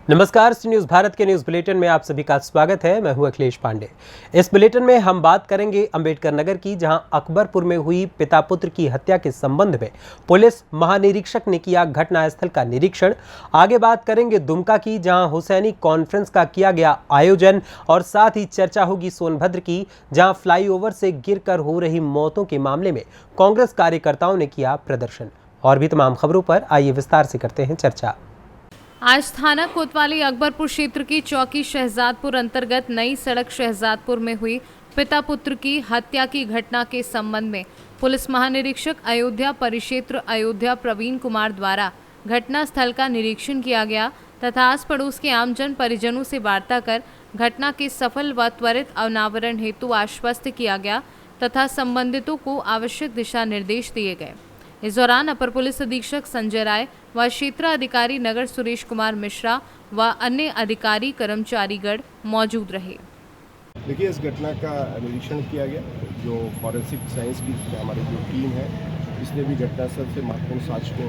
नमस्कार, न्यूज़ भारत के news bulletin में आप सभी का स्वागत है। मैं हूं अखिलेश पांडे। इस बुलेटिन में हम बात करेंगे अंबेडकर नगर की, जहां अकबरपुर में हुई पिता पुत्र की हत्या के संबंध में पुलिस महानिरीक्षक ने किया घटनास्थल का निरीक्षण। आगे बात करेंगे दुमका की, जहां हुसैनी कॉन्फ्रेंस का किया गया आयोजन, और साथ ही चर्चा होगी सोनभद्र की, जहां फ्लाईओवर से गिरकर हो रही मौतों के मामले में कांग्रेस कार्यकर्ताओं ने किया प्रदर्शन। और भी तमाम खबरों पर आइए विस्तार से करते हैं चर्चा। आज थाना कोतवाली अकबरपुर क्षेत्र की चौकी शहजादपुर अंतर्गत नई सड़क शहजादपुर में हुई पिता पुत्र की हत्या की घटना के संबंध में पुलिस महानिरीक्षक अयोध्या परिक्षेत्र अयोध्या प्रवीण कुमार द्वारा घटना स्थल का निरीक्षण किया गया तथा आस पड़ोस के आमजन परिजनों से वार्ता कर घटना के सफल व त्वरित अनावरण हेतु आश्वस्त किया गया तथा संबंधितों को आवश्यक दिशा निर्देश दिए गए। इस दौरान अपर पुलिस अधीक्षक संजय राय व क्षेत्र अधिकारी नगर सुरेश कुमार मिश्रा व अन्य अधिकारी कर्मचारीगण मौजूद रहे। देखिए, इस घटना का निरीक्षण किया गया। जो फॉरेंसिक साइंस की हमारी जो टीम है, इसने भी घटनास्थल से महत्वपूर्ण साक्ष्य को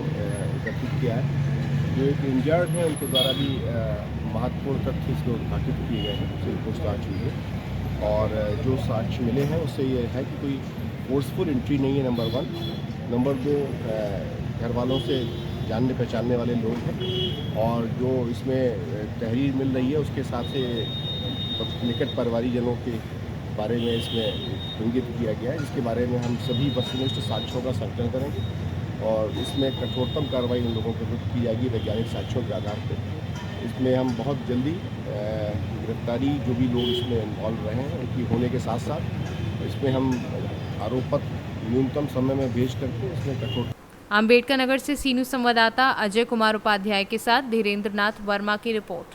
एकत्रित किया है। जो एक इंजर्ड है, उनके द्वारा भी महत्वपूर्ण तथ्य इसमें उद्घाटित किए गए हैं, उससे पूछताछ हुई है। और जो साक्ष्य मिले हैं उससे ये है कि कोई फोर्सफुल एंट्री नहीं है, नंबर 1। नंबर 2, घर वालों से जानने पहचानने वाले लोग हैं। और जो इसमें तहरीर मिल रही है उसके साथ से निकट परिवारीजनों के बारे में इसमें इंगित किया गया है, जिसके बारे में हम सभी वस्तुनिष्ठ साक्ष्यों का संकलन करेंगे और इसमें कठोरतम कार्रवाई उन लोगों के विरुद्ध की जाएगी वैज्ञानिक साक्ष्यों के आधार पर। इसमें हम बहुत जल्दी गिरफ्तारी जो भी लोग इसमें इन्वॉल्व रहे हैं उनकी होने के साथ साथ इसमें हम आरोप पत्र न्यूनतम समय में भेज करके इसमें कठोर। अंबेडकर नगर से सीनू संवाददाता अजय कुमार उपाध्याय के साथ धीरेन्द्र नाथ वर्मा की रिपोर्ट।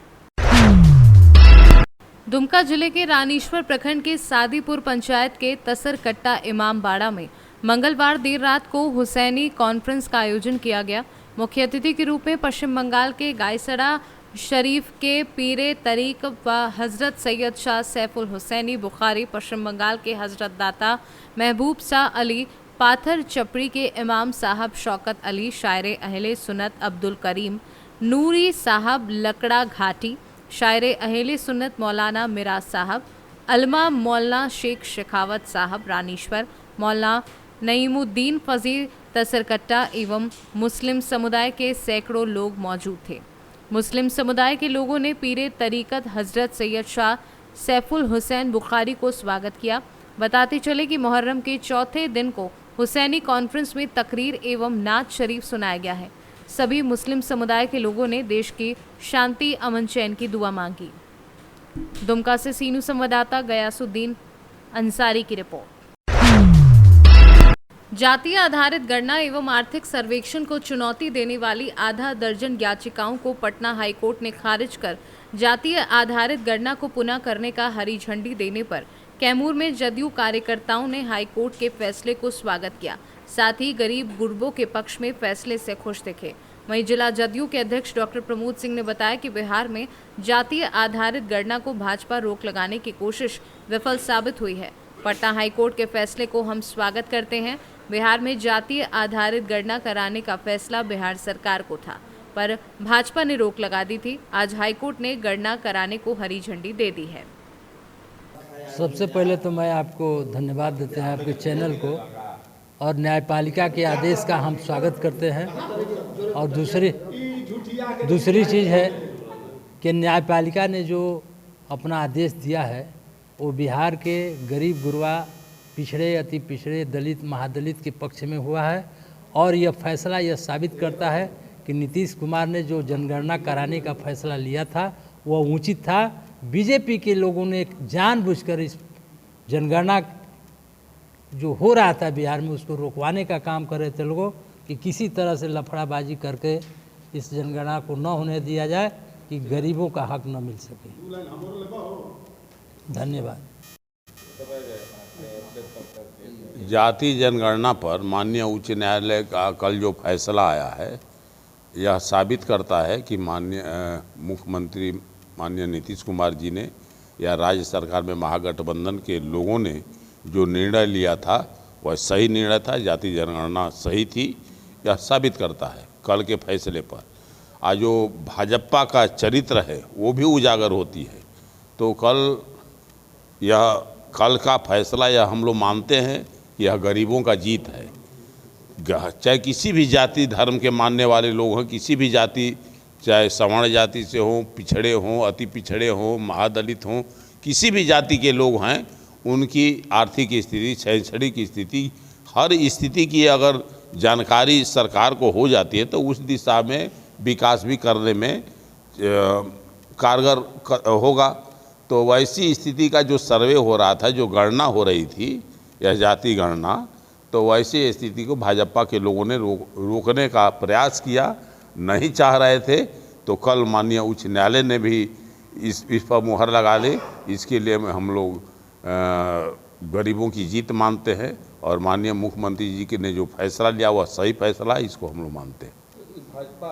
दुमका जिले के रानीश्वर प्रखंड के सादीपुर पंचायत के तसरकट्टा इमामबाड़ा में मंगलवार देर रात को हुसैनी कॉन्फ्रेंस का आयोजन किया गया। मुख्य अतिथि के रूप में पश्चिम बंगाल के गायसड़ा शरीफ के पीरे तरीक व हजरत सैयद शाह सैफुल हुसैनी बुखारी, पश्चिम बंगाल के हजरत दाता महबूब शाह अली पाथर चपड़ी के इमाम साहब शौकत अली, शायर अहले सुन्नत अब्दुल करीम नूरी साहब लकड़ा घाटी, शायर अहले सुन्नत मौलाना मिराज साहब, अलमा मौलाना शेख शेखावत साहब रानीश्वर, मौलाना नईमुद्दीन फजील तसरकट्टा एवं मुस्लिम समुदाय के सैकड़ों लोग मौजूद थे। मुस्लिम समुदाय के लोगों ने पीरे तरीकत हजरत सैयद शाह सैफुल हुसैन बुखारी को स्वागत किया। बताते चले कि मुहर्रम के चौथे दिन को हुसैनी कॉन्फ्रेंस में तकरीर एवं नात शरीफ सुनाया गया है। सभी मुस्लिम समुदाय के लोगों ने देश की शांति अमन चैन की दुआ मांगी। दुमका से सीनू संवाददाता गयासुद्दीन अंसारी की रिपोर्ट। जातीय आधारित गणना एवं आर्थिक सर्वेक्षण को चुनौती देने वाली आधा दर्जन याचिकाओं को पटना हाईकोर्ट ने खारिज कर जातीय आधारित गणना को पुनः करने का हरी झंडी देने पर कैमूर में जदयू कार्यकर्ताओं ने हाईकोर्ट के फैसले को स्वागत किया। साथ ही गरीब गुरबों के पक्ष में फैसले से खुश दिखे। वहीं जिला जदयू के अध्यक्ष डॉक्टर प्रमोद सिंह ने बताया कि बिहार में जातीय आधारित गणना को भाजपा रोक लगाने की कोशिश विफल साबित हुई है। पटना हाईकोर्ट के फैसले को हम स्वागत करते हैं। बिहार में जातीय आधारित गणना कराने का फैसला बिहार सरकार को था, पर भाजपा ने रोक लगा दी थी। आज हाईकोर्ट ने गणना कराने को हरी झंडी दे दी है। सबसे पहले तो मैं आपको धन्यवाद देते हैं आपके चैनल को, और न्यायपालिका के आदेश का हम स्वागत करते हैं। और दूसरी चीज़ है कि न्यायपालिका ने जो अपना आदेश दिया है वो बिहार के गरीब गुरबा, पिछड़े, अति पिछड़े, दलित, महादलित के पक्ष में हुआ है। और यह फैसला यह साबित करता है कि नीतीश कुमार ने जो जनगणना कराने का फैसला लिया था वह उचित था। बीजेपी के लोगों ने जानबूझकर इस जनगणना जो हो रहा था बिहार में उसको रोकवाने का काम कर रहे थे लोगों, कि किसी तरह से लफड़ाबाजी करके इस जनगणना को न होने दिया जाए कि गरीबों का हक न मिल सके। धन्यवाद। जाति जनगणना पर माननीय उच्च न्यायालय का कल जो फैसला आया है यह साबित करता है कि माननीय मुख्यमंत्री माननीय नीतीश कुमार जी ने या राज्य सरकार में महागठबंधन के लोगों ने जो निर्णय लिया था वह सही निर्णय था। जाति जनगणना सही थी, यह साबित करता है कल के फैसले पर। आज जो भाजपा का चरित्र है वो भी उजागर होती है। तो कल का फैसला यह हम लोग मानते हैं कि यह गरीबों का जीत है। चाहे किसी भी जाति धर्म के मानने वाले लोग हों, किसी भी जाति, चाहे सवर्ण जाति से हों, पिछड़े हों, अति पिछड़े हों, महादलित हों, किसी भी जाति के लोग हैं, उनकी आर्थिक स्थिति, शैक्षणिक स्थिति, हर स्थिति की अगर जानकारी सरकार को हो जाती है तो उस दिशा में विकास भी करने में कारगर होगा। तो वैसी स्थिति का जो सर्वे हो रहा था, जो गणना हो रही थी, यह जाति गणना, तो वैसी स्थिति को भाजपा के लोगों ने रोकने का प्रयास किया, नहीं चाह रहे थे। तो कल माननीय उच्च न्यायालय ने भी इस पर मुहर लगा ली। इसके लिए हम लोग गरीबों की जीत मानते हैं और माननीय मुख्यमंत्री जी ने जो फैसला लिया वह सही फैसला है, इसको हम लोग मानते हैं। भाजपा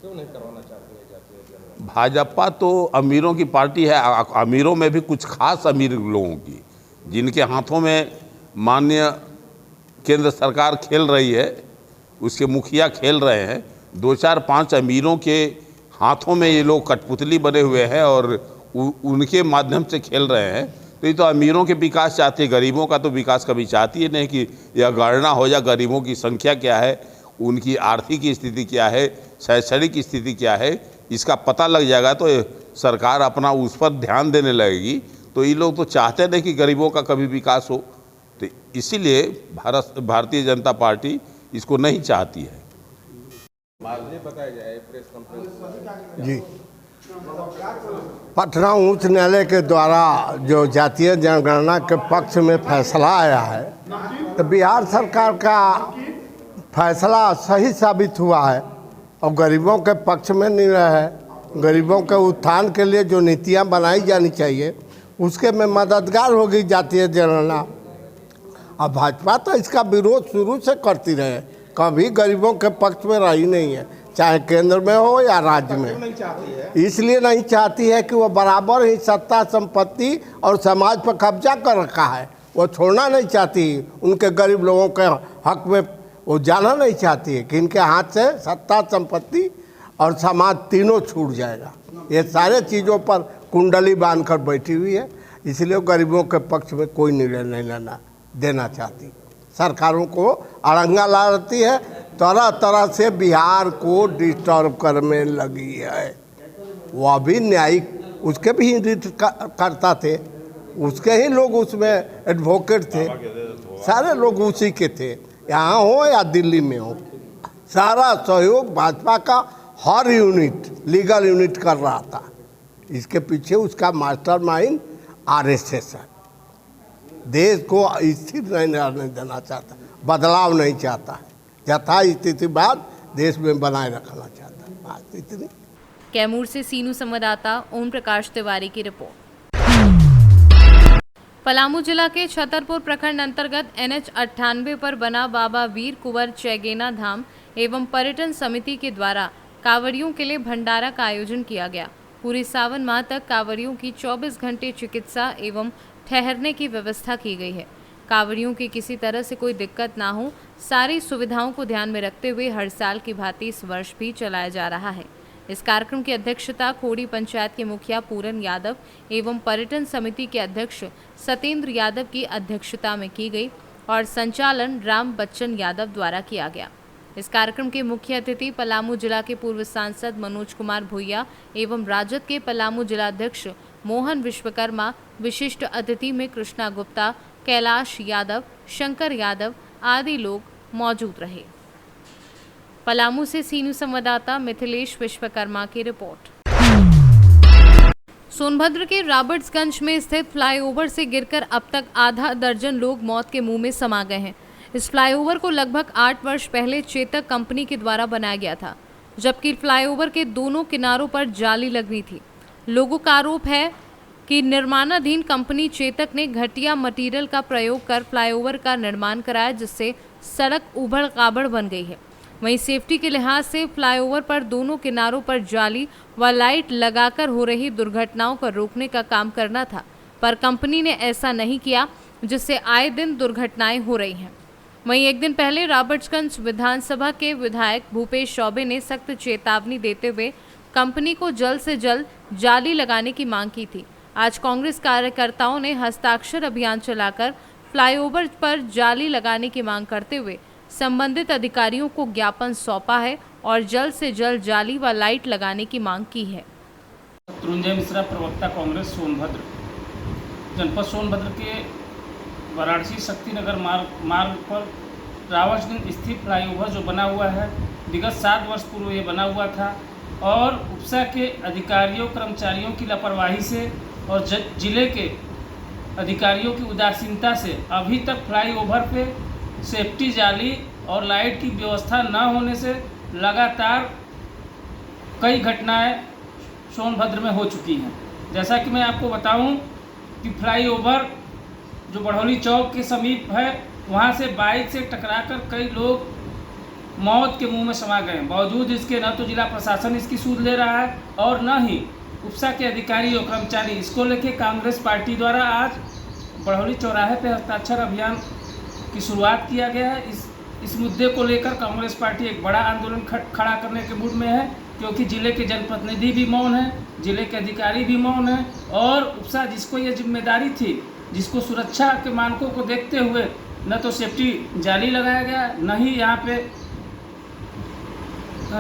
क्यों नहीं करवाना चाहती है जाति? भाजपा तो अमीरों की पार्टी है। अमीरों में भी कुछ खास अमीर लोगों की, जिनके हाथों में माननीय केंद्र सरकार खेल रही है, उसके मुखिया खेल रहे हैं। 2-4-5 अमीरों के हाथों में ये लोग कठपुतली बने हुए हैं और उनके माध्यम से खेल रहे हैं। तो ये तो अमीरों के विकास चाहती है, गरीबों का तो विकास कभी चाहती है नहीं कि यह गणना हो जाए गरीबों की संख्या क्या है, उनकी आर्थिक स्थिति क्या है, शैक्षणिक स्थिति क्या है, इसका पता लग जाएगा तो सरकार अपना उस पर ध्यान देने लगेगी। तो ये लोग तो चाहते नहीं कि गरीबों का कभी विकास हो, तो इसीलिए भारतीय जनता पार्टी इसको नहीं चाहती है। बताया जाए प्रेस कॉन्फ्रेंस जी, पटना उच्च न्यायालय के द्वारा जो जातीय जनगणना के पक्ष में फैसला आया है, तो बिहार सरकार का फैसला सही साबित हुआ है और गरीबों के पक्ष में निर्णय है। गरीबों के उत्थान के लिए जो नीतियां बनाई जानी चाहिए उसके में मददगार होगी जातीय जनगणना। अब भाजपा तो इसका विरोध शुरू से करती रहे, कभी गरीबों के पक्ष में रही नहीं है, चाहे केंद्र में हो या राज्य में। इसलिए नहीं चाहती है कि वो बराबर ही सत्ता, संपत्ति और समाज पर कब्जा कर रखा है, वो छोड़ना नहीं चाहती। उनके गरीब लोगों के हक में वो जाना नहीं चाहती है कि इनके हाथ से सत्ता, संपत्ति और समाज तीनों छूट जाएगा। ये सारे चीज़ों पर कुंडली बांधकर बैठी हुई है, इसलिए गरीबों के पक्ष में कोई निर्णय नहीं देना चाहती। सरकारों को अड़ंगा लाती है, तरह तरह से बिहार को डिस्टर्ब करने लगी है। वो अभी न्यायिक उसके भी करता थे, उसके ही लोग उसमें एडवोकेट थे, सारे लोग उसी के थे, यहाँ हो या दिल्ली में हो। सारा सहयोग भाजपा का हर यूनिट, लीगल यूनिट कर रहा था। इसके पीछे उसका मास्टरमाइंड आरएसएस है। देश को स्थिर नहीं रहने देना चाहता, बदलाव नहीं चाहता है, यथा स्थिति बाद देश में बनाए रखना चाहता है। बात इतनी। कैमूर से सीनू संवाददाता ओम प्रकाश तिवारी की रिपोर्ट। पलामू जिला के छतरपुर प्रखंड अंतर्गत NH 98 पर बना बाबा वीर कुंवर चैगेना धाम एवं पर्यटन समिति के द्वारा कांवड़ियों के लिए भंडारा का आयोजन किया गया। पूरे सावन माह तक कांवड़ियों की 24 घंटे चिकित्सा एवं ठहरने की व्यवस्था की गई है। कांवड़ियों की किसी तरह से कोई दिक्कत ना हो, सारी सुविधाओं को ध्यान में रखते हुए हर साल की भांति इस वर्ष भी चलाया जा रहा है। इस कार्यक्रम की अध्यक्षता खोड़ी पंचायत के मुखिया पूरन यादव एवं पर्यटन समिति के अध्यक्ष सतेंद्र यादव की अध्यक्षता में की गई और संचालन राम बच्चन यादव द्वारा किया गया। इस कार्यक्रम के मुख्य अतिथि पलामू जिला के पूर्व सांसद मनोज कुमार भुइया एवं राजद के पलामू जिलाध्यक्ष मोहन विश्वकर्मा, विशिष्ट अतिथि में कृष्णा गुप्ता, कैलाश यादव, शंकर यादव आदि लोग मौजूद रहे। पलामू से सीनू संवाददाता मिथिलेश विश्वकर्मा की रिपोर्ट। सोनभद्र के रॉबर्ट्सगंज में स्थित फ्लाईओवर से गिरकर अब तक आधा दर्जन लोग मौत के मुंह में समा गए हैं। इस फ्लाईओवर को लगभग 8 वर्ष पहले चेतक कंपनी के द्वारा बनाया गया था, जबकि फ्लाईओवर के दोनों किनारों पर जाली लगनी थी। लोगों का आरोप है कि निर्माणाधीन कंपनी चेतक ने घटिया मटेरियल का प्रयोग कर फ्लाईओवर का निर्माण कराया, जिससे सड़क उबड़-खाबड़ बन गई है। वहीं सेफ्टी के लिहाज से फ्लाईओवर पर दोनों किनारों पर जाली व लाइट लगाकर हो रही दुर्घटनाओं को रोकने का काम करना था, पर कंपनी ने ऐसा नहीं किया, जिससे आए दिन दुर्घटनाएं हो रही हैं। वहीं एक दिन पहले रॉबर्ट्सगंज विधानसभा के विधायक भूपेश चौबे ने सख्त चेतावनी देते हुए कंपनी को जल्द से जल्द जाली लगाने की मांग की थी। आज कांग्रेस कार्यकर्ताओं ने हस्ताक्षर अभियान चलाकर फ्लाईओवर पर जाली लगाने की मांग करते हुए संबंधित अधिकारियों को ज्ञापन सौंपा है और जल्द से जल्द जाली व लाइट लगाने की मांग की है। शत्रुंजय मिश्रा, प्रवक्ता कांग्रेस सोनभद्र। जनपद सोनभद्र के वाराणसी शक्तिनगर मार्ग पर रावतगंज स्थित फ्लाईओवर जो बना हुआ है, विगत 7 वर्ष पूर्व ये बना हुआ था और उपसा के अधिकारियों कर्मचारियों की लापरवाही से और जिले के अधिकारियों की उदासीनता से अभी तक फ्लाईओवर पे सेफ्टी जाली और लाइट की व्यवस्था न होने से लगातार कई घटनाएं सोनभद्र में हो चुकी हैं। जैसा कि मैं आपको बताऊं कि फ्लाईओवर जो बढ़ौली चौक के समीप है, वहां से बाइक से टकराकर कई लोग मौत के मुंह में समा गए। बावजूद इसके न तो जिला प्रशासन इसकी सूद ले रहा है और न ही उपसा के अधिकारी और कर्मचारी। इसको लेके कांग्रेस पार्टी द्वारा आज बढ़ौली चौराहे पे हस्ताक्षर अभियान की शुरुआत किया गया है। इस मुद्दे को लेकर कांग्रेस पार्टी एक बड़ा आंदोलन खड़ा करने के मूड में है, क्योंकि जिले के जनप्रतिनिधि भी मौन है, जिले के अधिकारी भी मौन है और उपसा जिसको ये जिम्मेदारी थी, जिसको सुरक्षा के मानकों को देखते हुए न तो सेफ्टी जाली लगाया गया, न ही यहाँ पे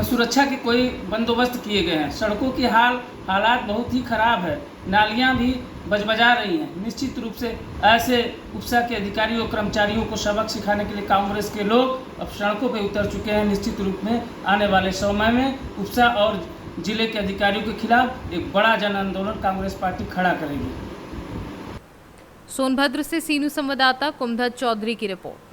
सुरक्षा के कोई बंदोबस्त किए गए हैं। सड़कों की हालात बहुत ही खराब है, नालियाँ भी बजबजा रही हैं। निश्चित रूप से ऐसे उपसा के अधिकारियों और कर्मचारियों को सबक सिखाने के लिए कांग्रेस के लोग अब सड़कों पर उतर चुके हैं। निश्चित रूप में आने वाले समय में उपसा और जिले के अधिकारियों के खिलाफ एक बड़ा जन आंदोलन कांग्रेस पार्टी खड़ा करेगी। सोनभद्र से सीनू संवाददाता कुमधत चौधरी की रिपोर्ट।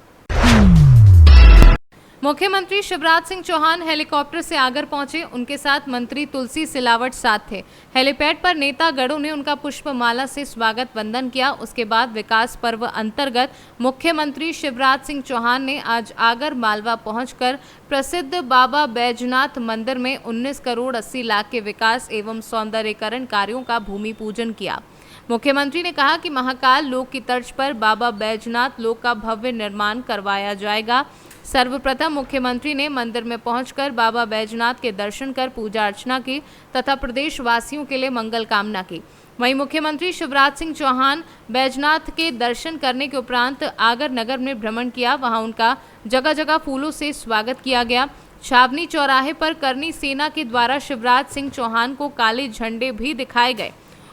मुख्यमंत्री शिवराज सिंह चौहान हेलीकॉप्टर से आगर पहुंचे। उनके साथ मंत्री तुलसी सिलावट साथ थे। हेलीपैड पर नेता गणों ने उनका पुष्पमाला से स्वागत वंदन किया। उसके बाद विकास पर्व अंतर्गत मुख्यमंत्री शिवराज सिंह चौहान ने आज आगर मालवा पहुंचकर प्रसिद्ध बाबा बैजनाथ मंदिर में 19 करोड़ 80 लाख के विकास एवं सौंदर्यीकरण कार्यों का भूमि पूजन किया। मुख्यमंत्री ने कहा कि महाकाल लोक की तर्ज पर बाबा बैजनाथ लोक का भव्य निर्माण करवाया जाएगा। सर्वप्रथम मुख्यमंत्री ने मंदिर में पहुंचकर बाबा बैजनाथ के दर्शन कर पूजा अर्चना की तथा प्रदेश वासियों के लिए मंगल कामना की। वहीं मुख्यमंत्री शिवराज सिंह चौहान बैजनाथ के दर्शन करने के उपरांत आगर नगर में भ्रमण किया। वहां उनका जगह जगह फूलों से स्वागत किया गया। छावनी चौराहे पर करनी सेना के द्वारा शिवराज सिंह चौहान को काले झंडे भी दिखाए गए।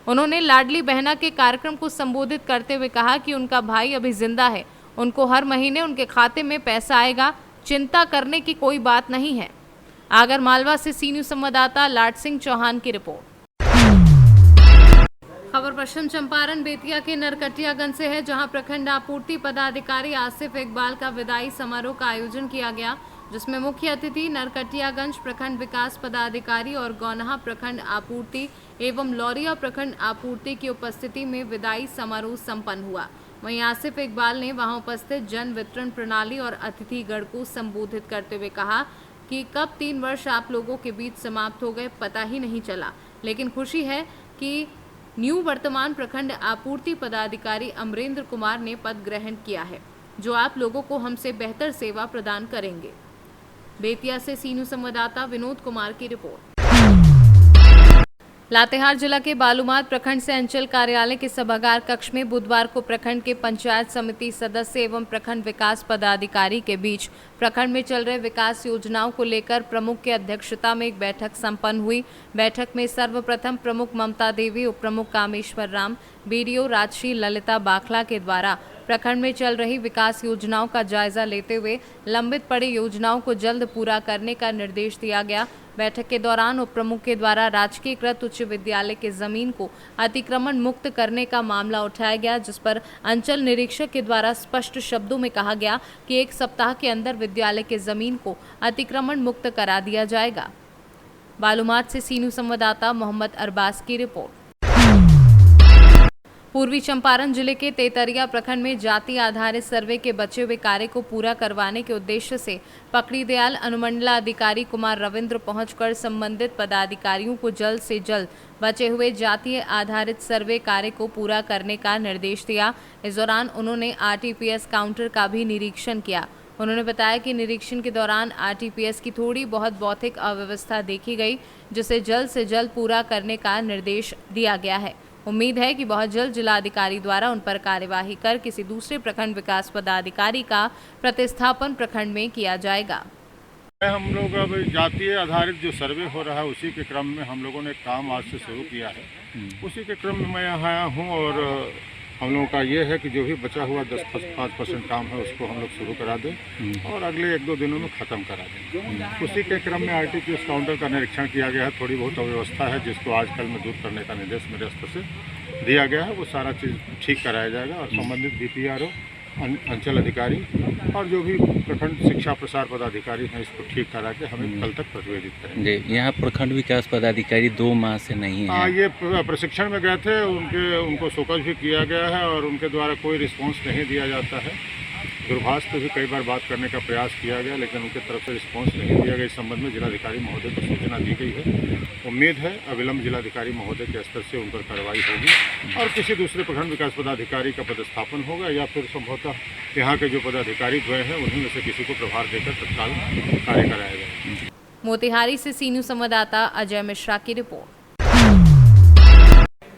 उन्होंने लाडली बहना के कार्यक्रम को संबोधित करते हुए कहा कि उनका भाई अभी जिंदा है, उनको हर महीने उनके खाते में पैसा आएगा, चिंता करने की कोई बात नहीं है। आगर मालवा से सीनियर संवाददाता लाड सिंह चौहान की रिपोर्ट। खबर पश्चिम चंपारण बेतिया के नरकटियागंज से है, जहां प्रखंड आपूर्ति पदाधिकारी आसिफ इकबाल का विदाई समारोह का आयोजन किया गया, जिसमें मुख्य अतिथि नरकटियागंज प्रखंड विकास पदाधिकारी और गौनाहा प्रखंड आपूर्ति एवं लौरिया प्रखंड आपूर्ति की उपस्थिति में विदाई समारोह संपन्न हुआ। वहीं आसिफ इकबाल ने वहां उपस्थित जन वितरण प्रणाली और अतिथिगण को संबोधित करते हुए कहा कि कब 3 वर्ष आप लोगों के बीच समाप्त हो गए पता ही नहीं चला, लेकिन खुशी है कि न्यू वर्तमान प्रखंड आपूर्ति पदाधिकारी अमरेंद्र कुमार ने पद ग्रहण किया है, जो आप लोगों को हमसे बेहतर सेवा प्रदान करेंगे। बेतिया से सीनू संवाददाता विनोद कुमार की रिपोर्ट। लातेहार जिला के बालूमाथ प्रखंड से अंचल कार्यालय के सभागार कक्ष में बुधवार को प्रखंड के पंचायत समिति सदस्य एवं प्रखंड विकास पदाधिकारी के बीच प्रखंड में चल रहे विकास योजनाओं को लेकर प्रमुख की अध्यक्षता में एक बैठक संपन्न हुई। बैठक में सर्वप्रथम प्रमुख ममता देवी, उप प्रमुख कामेश्वर राम, बीडीओ राजश्री ललिता बाखला के द्वारा प्रखंड में चल रही विकास योजनाओं का जायजा लेते हुए लंबित पड़ी योजनाओं को जल्द पूरा करने का निर्देश दिया गया। बैठक के दौरान उप प्रमुख के द्वारा राजकीयकृत उच्च विद्यालय के जमीन को अतिक्रमण मुक्त करने का मामला उठाया गया, जिस पर अंचल निरीक्षक के द्वारा स्पष्ट शब्दों में कहा गया कि 1 सप्ताह के अंदर विद्यालय के जमीन को अतिक्रमण मुक्त करा दिया जाएगा। बालूमाथ से सीनू संवाददाता मोहम्मद अरबाज की रिपोर्ट। पूर्वी चंपारण जिले के तेतरिया प्रखंड में जाति आधारित सर्वे के बचे हुए कार्य को पूरा करवाने के उद्देश्य से पकड़ीदयाल अनुमंडलाधिकारी कुमार रविंद्र पहुंचकर संबंधित पदाधिकारियों को जल्द से जल्द बचे हुए जातीय आधारित सर्वे कार्य को पूरा करने का निर्देश दिया। इस दौरान उन्होंने आरटीपीएस काउंटर का भी निरीक्षण किया। उन्होंने बताया कि निरीक्षण के दौरान आरटीपीएस की थोड़ी बहुत भौतिक अव्यवस्था देखी गई, जिसे जल्द से जल्द पूरा करने का निर्देश दिया गया है। उम्मीद है कि बहुत जल्द जिलाधिकारी द्वारा उन पर कार्यवाही कर किसी दूसरे प्रखंड विकास पदाधिकारी का प्रतिस्थापन प्रखंड में किया जाएगा। हम लोग अब जातीय आधारित जो सर्वे हो रहा है उसी के क्रम में हम लोगों ने काम आज से शुरू किया है। उसी के क्रम में मैं यहाँ आया हूँ और हम लोगों का ये है कि जो भी बचा हुआ 10-5% काम है उसको हम लोग शुरू करा दें और अगले 1-2 दिनों में ख़त्म करा दें। उसी के क्रम में आरटीपीएस काउंटर का निरीक्षण किया गया है। थोड़ी बहुत अव्यवस्था है जिसको आजकल में दूर करने का निर्देश मेरे स्तर से दिया गया है। वो सारा चीज़ ठीक कराया जाएगा और संबंधित बीपीआरओ, अंचल अधिकारी और जो भी प्रखंड शिक्षा प्रसार पदाधिकारी हैं इसको ठीक करा के हमें कल तक प्रतिवेदित करेंगे। जी, यहाँ प्रखंड विकास पदाधिकारी 2 माह से नहीं है। ये प्रशिक्षण में गए थे, उनको शोकज भी किया गया है और उनके द्वारा कोई रिस्पांस नहीं दिया जाता है। दूरभाष पे भी कई बार बात करने का प्रयास किया गया लेकिन उनकी तरफ से रिस्पांस नहीं दिया गया। इस संबंध में जिलाधिकारी महोदय को सूचना दी गई है। उम्मीद है अविलंब जिलाधिकारी महोदय के स्तर से उन पर कार्रवाई होगी और किसी दूसरे प्रखंड विकास पदाधिकारी का पदस्थापन होगा या फिर संभवतः यहाँ के जो पदाधिकारी द्वय हैं उन्हीं में से किसी को प्रभार देकर तत्काल कार्य कराया जाएगा। मोतिहारी से सी न्यूज़ संवाददाता अजय मिश्रा की रिपोर्ट।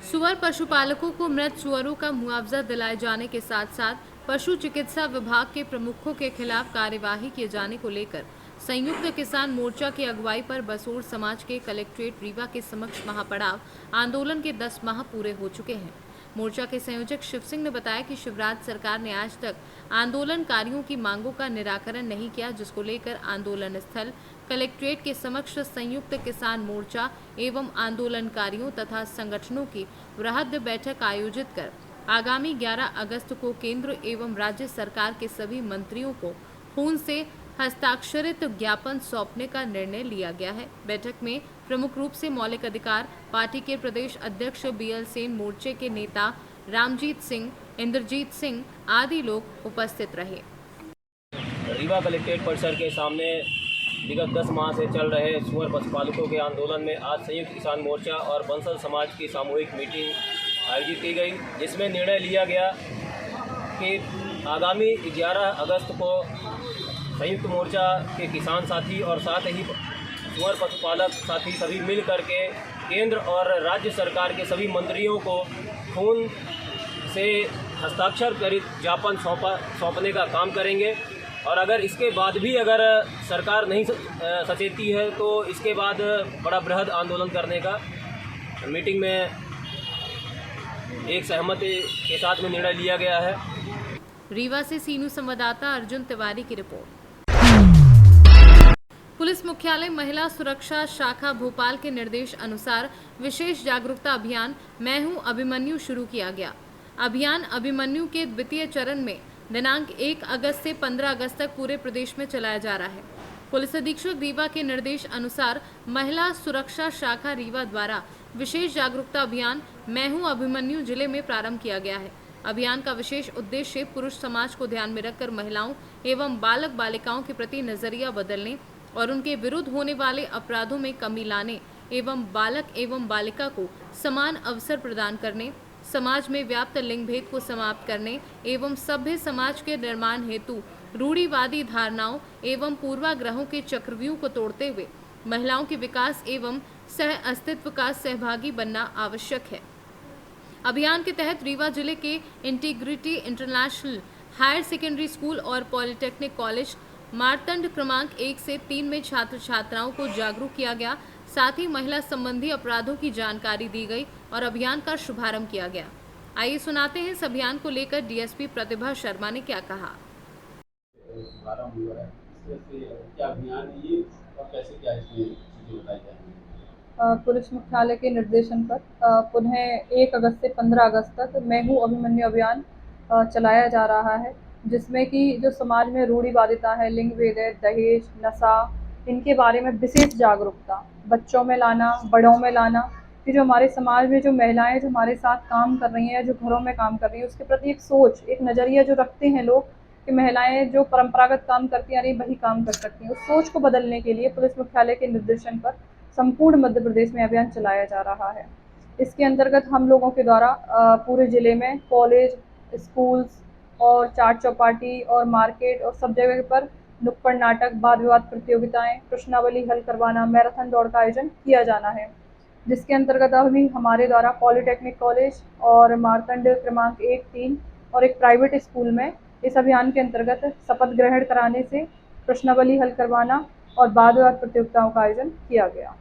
सुअर पशुपालकों को मृत सुअरों का मुआवजा दिलाए जाने के साथ साथ पशु चिकित्सा विभाग के प्रमुखों के खिलाफ कार्यवाही किए जाने को लेकर संयुक्त किसान मोर्चा की अगुवाई पर बसोर समाज के कलेक्ट्रेट रीवा के समक्ष महापड़ाव आंदोलन के 10 माह पूरे हो चुके हैं। मोर्चा के संयोजक शिव सिंह ने बताया कि शिवराज सरकार ने आज तक आंदोलनकारियों की मांगों का निराकरण नहीं किया, जिसको लेकर आंदोलन स्थल कलेक्ट्रेट के समक्ष संयुक्त किसान मोर्चा एवं आंदोलनकारियों तथा संगठनों की वृहद बैठक आयोजित कर आगामी 11 अगस्त को केंद्र एवं राज्य सरकार के सभी मंत्रियों को खून से हस्ताक्षरित ज्ञापन सौंपने का निर्णय लिया गया है। बैठक में प्रमुख रूप से मौलिक अधिकार पार्टी के प्रदेश अध्यक्ष BL सेन, मोर्चे के नेता रामजीत सिंह, इंद्रजीत सिंह आदि लोग उपस्थित रहे। रीवा कलेक्ट्रेट परिसर के सामने विगत 10 माह से चल रहे सुअर पशुपालकों के आंदोलन में आज संयुक्त किसान मोर्चा और बंसल समाज की सामूहिक मीटिंग आयोजित की गई, जिसमें निर्णय लिया गया कि आगामी 11 अगस्त को संयुक्त मोर्चा के किसान साथी और साथ ही सुअर पशुपालक साथी सभी मिल करके केंद्र और राज्य सरकार के सभी मंत्रियों को खून से हस्ताक्षर करित ज्ञापन सौंपने का काम करेंगे और अगर इसके बाद भी अगर सरकार नहीं सचेती है तो इसके बाद बड़ा बृहद आंदोलन करने का मीटिंग में एक सहमति के साथ में निर्णय लिया गया है। रीवा से सी न्यूज़ संवाददाता अर्जुन तिवारी की रिपोर्ट। पुलिस मुख्यालय महिला सुरक्षा शाखा भोपाल के निर्देश अनुसार विशेष जागरूकता अभियान मैं हूं अभिमन्यु शुरू किया गया। अभियान अभिमन्यु के द्वितीय चरण में दिनांक 1 अगस्त से 15 अगस्त तक पूरे प्रदेश में चलाया जा रहा है। पुलिस अधीक्षक रीवा के निर्देश अनुसार महिला सुरक्षा शाखा रीवा द्वारा विशेष जागरूकता अभियान मैं हूं अभिमन्यु जिले में प्रारंभ किया गया है। अभियान का विशेष उद्देश्य पुरुष समाज को ध्यान में रखकर महिलाओं एवं बालक बालिकाओं के प्रति नजरिया बदलने और उनके विरुद्ध होने वाले अपराधों में कमी लाने एवं बालक एवं बालिका को समान अवसर प्रदान करने, समाज में व्याप्त लिंग भेद को समाप्त करने एवं सभ्य समाज के निर्माण हेतु रूढ़िवादी धारणाओं एवं पूर्वाग्रहों के चक्रव्यूह को तोड़ते हुए महिलाओं के विकास एवं सह अस्तित्व का सहभागी बनना आवश्यक है। अभियान के तहत रीवा जिले के Integrity International higher secondary school और पॉलिटेक्निक कॉलेज मारतंड क्रमांक 1 से 3 में छात्र छात्राओं को जागरूक किया गया। साथ ही महिला संबंधी अपराधों की जानकारी दी गई और अभियान का शुभारंभ किया गया। आइए सुनाते हैं इस अभियान को लेकर डीएसपी प्रतिभा शर्मा ने क्या कहा। पुलिस मुख्यालय के निर्देशन पर पुनः 1 अगस्त से 15 अगस्त तक मैं हूँ अभिमन्यु अभियान चलाया जा रहा है, जिसमें कि जो समाज में रूढ़िवादिता है, लिंग भेद है, दहेज, नशा, इनके बारे में विशेष जागरूकता बच्चों में लाना, बड़ों में लाना कि जो हमारे समाज में जो महिलाएं जो हमारे साथ काम कर रही हैं, जो घरों में काम कर रही हैं, उसके प्रति एक सोच, एक नज़रिया जो रखते हैं लोग कि महिलाएं जो परंपरागत काम करती हैं अरे वही काम कर सकती हैं, उस सोच को बदलने के लिए पुलिस मुख्यालय के निर्देशन पर संपूर्ण मध्य प्रदेश में अभियान चलाया जा रहा है। इसके अंतर्गत हम लोगों के द्वारा पूरे ज़िले में कॉलेज, स्कूल्स और चाट चौपाटी और मार्केट और सब जगह पर नुक्कड़ नाटक, वाद विवाद प्रतियोगिताएं, प्रश्नावली हल करवाना, मैराथन दौड़ का आयोजन किया जाना है, जिसके अंतर्गत अभी हमारे द्वारा पॉलिटेक्निक कॉलेज और मार्तंड क्रमांक 1, 3 और एक प्राइवेट स्कूल में इस अभियान के अंतर्गत शपथ ग्रहण कराने से प्रश्नावली हल करवाना और वाद विवाद प्रतियोगिताओं का आयोजन किया गया।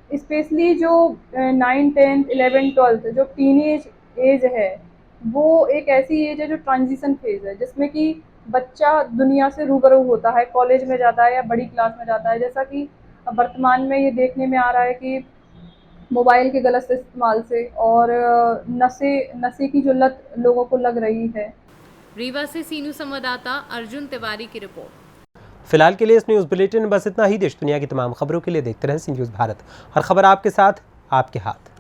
स्पेशली जो 9, 10, 11, 12 जो टीनेज एज है, वो एक ऐसी एज है जो ट्रांजिशन फेज है, जिसमें कि बच्चा दुनिया से रूबरू होता है, कॉलेज में जाता है या बड़ी क्लास में जाता है। जैसा कि वर्तमान में ये देखने में आ रहा है कि मोबाइल के गलत इस्तेमाल से और नशे की जो लत लोगों को लग रही है। रीवा से सीनू संवाददाता अर्जुन तिवारी की रिपोर्ट। फिलहाल के लिए इस न्यूज़ बुलेटिन में बस इतना ही। देश दुनिया की तमाम खबरों के लिए देखते रहें सी न्यूज़ भारत, हर खबर आपके साथ, आपके हाथ।